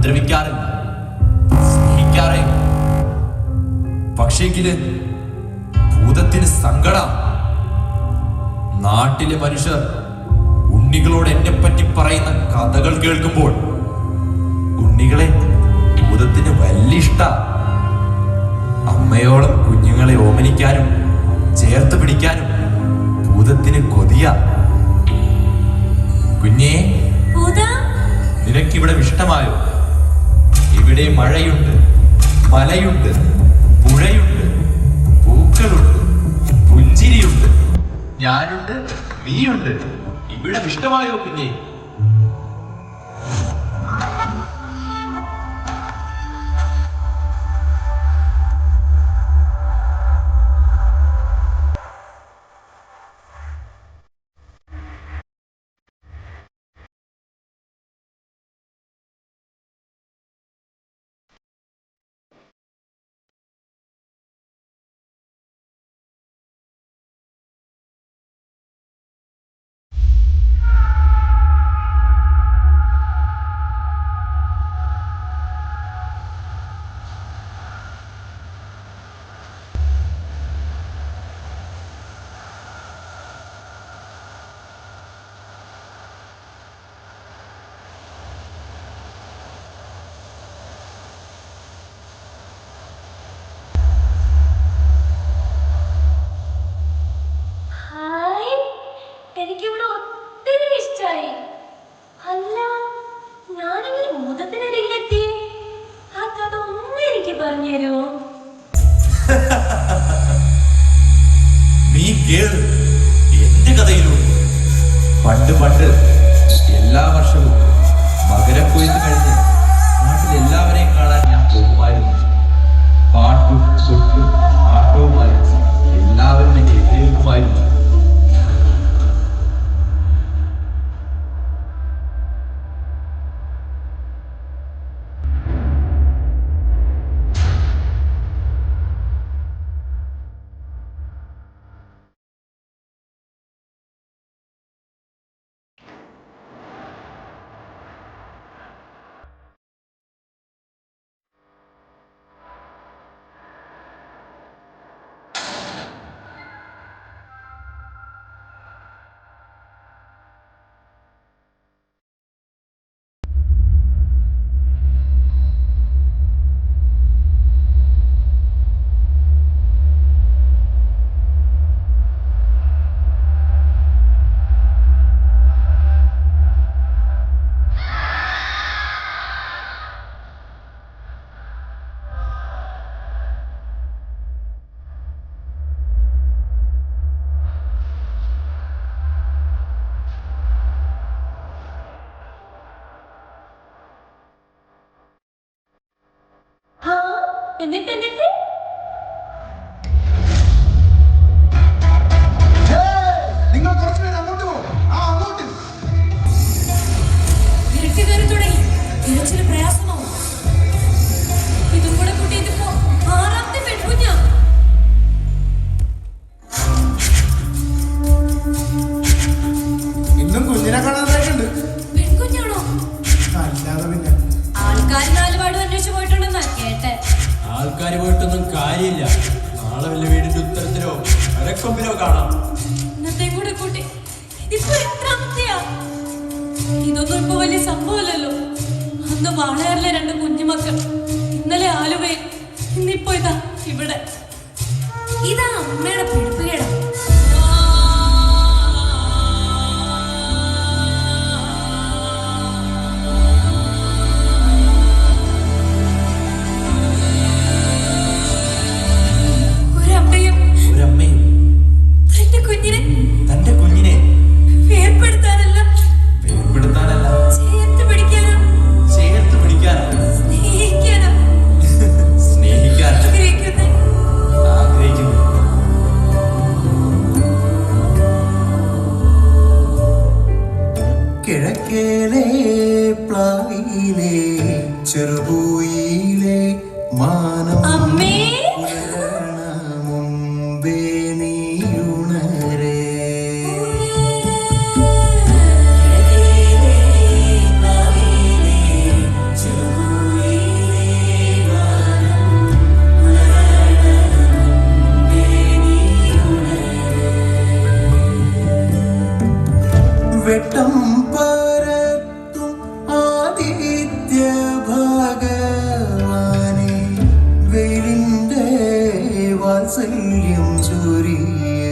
ഉപദ്രവിക്കാറില്ല, സ്നേഹിക്കാറില്ല. പക്ഷേങ്കില് ഭൂതത്തിന് സങ്കടം. നാട്ടിലെ മനുഷ്യർ ഉണ്ണികളോട് എന്നെ പറ്റി പറയുന്ന കഥകൾ കേൾക്കുമ്പോൾ ഉണ്ണികളെ ഭൂതത്തിന് വലിയ ഇഷ്ട. അമ്മയോളം കുഞ്ഞുങ്ങളെ ഓമനിക്കാനും ചേർത്ത് പിടിക്കാനും ഭൂതത്തിന് കൊതിയ. കുഞ്ഞേ, നിനക്കിവിടെ ഇഷ്ടമായോ? ഇവിടെ മഴയുണ്ട്, മലയുണ്ട്, പുഴയുണ്ട്, പൂക്കളുണ്ട്, പുഞ്ചിരിയുണ്ട്, ഞാനുണ്ട്, നീയുണ്ട്. ഇവിടെ ഇഷ്ടമായോ കുഞ്ഞേ? എനിക്കിവിടെ ഒത്തിരി ഇഷ്ടായി. അല്ല, ഞാനിങ്ങനെ ഭൂതത്തിനരികിലെത്തി. ആ കഥ ഒന്ന് എനിക്ക് പറഞ്ഞു തരുമോ? നീ കേള്, എന്റെ കഥയിലുണ്ട്. പണ്ട് എല്ലാ വർഷവും മകരക്കൊയ്ത്ത് കഴിഞ്ഞ് നാട്ടിലെല്ലാവരെയും കാണാൻ ഞാൻ പോകുമായിരുന്നു. പാട്ടും കൊട്ടും ആട്ടവുമായി എല്ലാവരും എന്നെ എതിരേൽക്കുമായിരുന്നു. എന്നിട്ട് നിങ്ങൾ കുറച്ചു നേരം അങ്ങോട്ട് പോകും. അങ്ങോട്ട് ഇരുട്ടി കയറി തുടങ്ങി. തിരച്ചില് പ്രയാസമാവും. ഇതും കൂടെ കൂട്ടിയിട്ടിപ്പോ 6ാമത്തെ പെൺകുഞ്ഞാ. ഇന്നും കുഞ്ഞിനെ കാണാനായിട്ടുണ്ട്. പെൺകുഞ്ഞാണോ? അല്ലാതെ പിന്നെ ആൾക്കാർ 4 പാടും അന്വേഷിച്ചു പോയിട്ടുണ്ടെന്നാ കേട്ടെ. ആൾക്കാർ പോയിട്ടൊന്നും കാര്യമില്ല. നാളെ വല്ല വീടിന്റെ ഉത്തരത്തിലോ അരക്കൊമ്പിലോ കാണാം. ഇന്നത്തെ കൂടെ കൂട്ടി ഇപ്പൊ എത്രാമത്തെയാ? ഇതൊന്നും ഇപ്പൊ വലിയ സംഭവമല്ലല്ലോ. അന്ന് വാളയാറിലെ 2 കുഞ്ഞുമക്കൾ, ഇന്നലെ ആലുവയിൽ, ഇന്നിപ്പോ ഇതാ ഇവിടെ. ഇതാ അമ്മയുടെ പിടിപ്പുകേടാ. തന്റെ കുഞ്ഞിനെ വേർപ്പെടുത്താനല്ല, ചേർത്ത് പിടിക്കാനാ, സ്നേഹിക്കാനാ ആഗ്രഹിക്കുന്നു. വെട്ടം പരത്തും ആദിത്യ ഭഗവാനെ വെയിലിൻ്റെ വാത്സല്യം ചൊരിയേ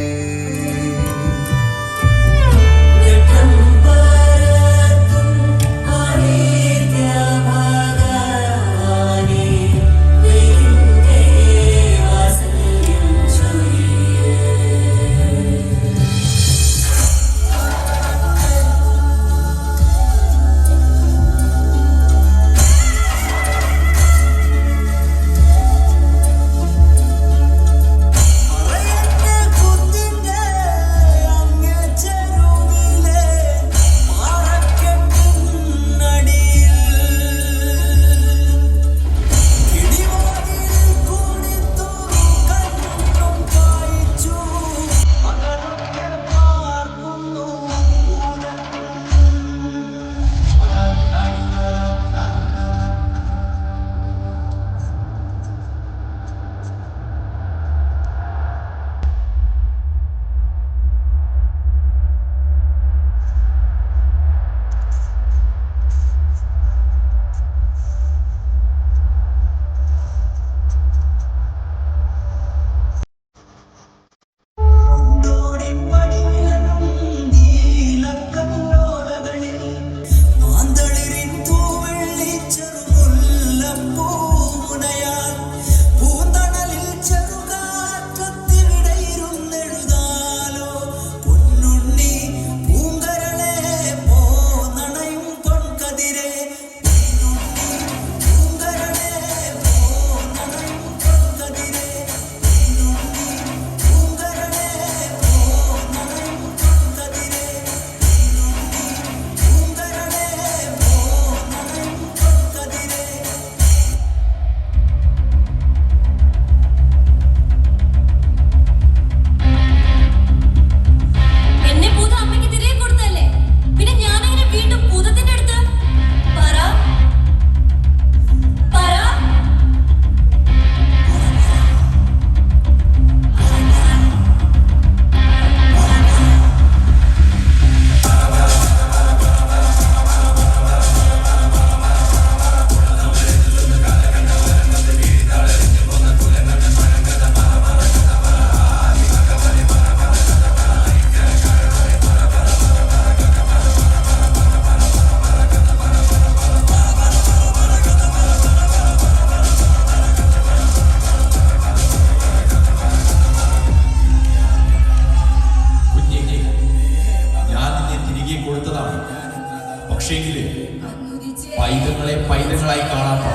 പൈതങ്ങളെ പൈതങ്ങളായി കാണാത്ത,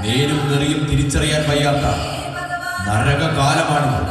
നേരും നെറിയും തിരിച്ചറിയാൻ വയ്യാത്ത നരകകാലമാണിത്.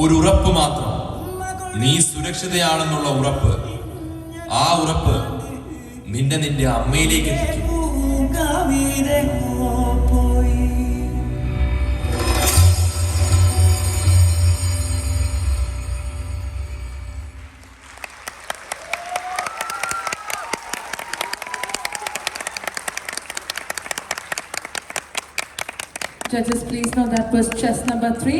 ഒരു ഉറപ്പ് മാത്രം. നീ സുരക്ഷിതയാണെന്നുള്ള ഉറപ്പ്. ആ ഉറപ്പ് നിന്റെ അമ്മയിലേക്ക് എത്തിക്കും. Judges, please know that was chess number 3.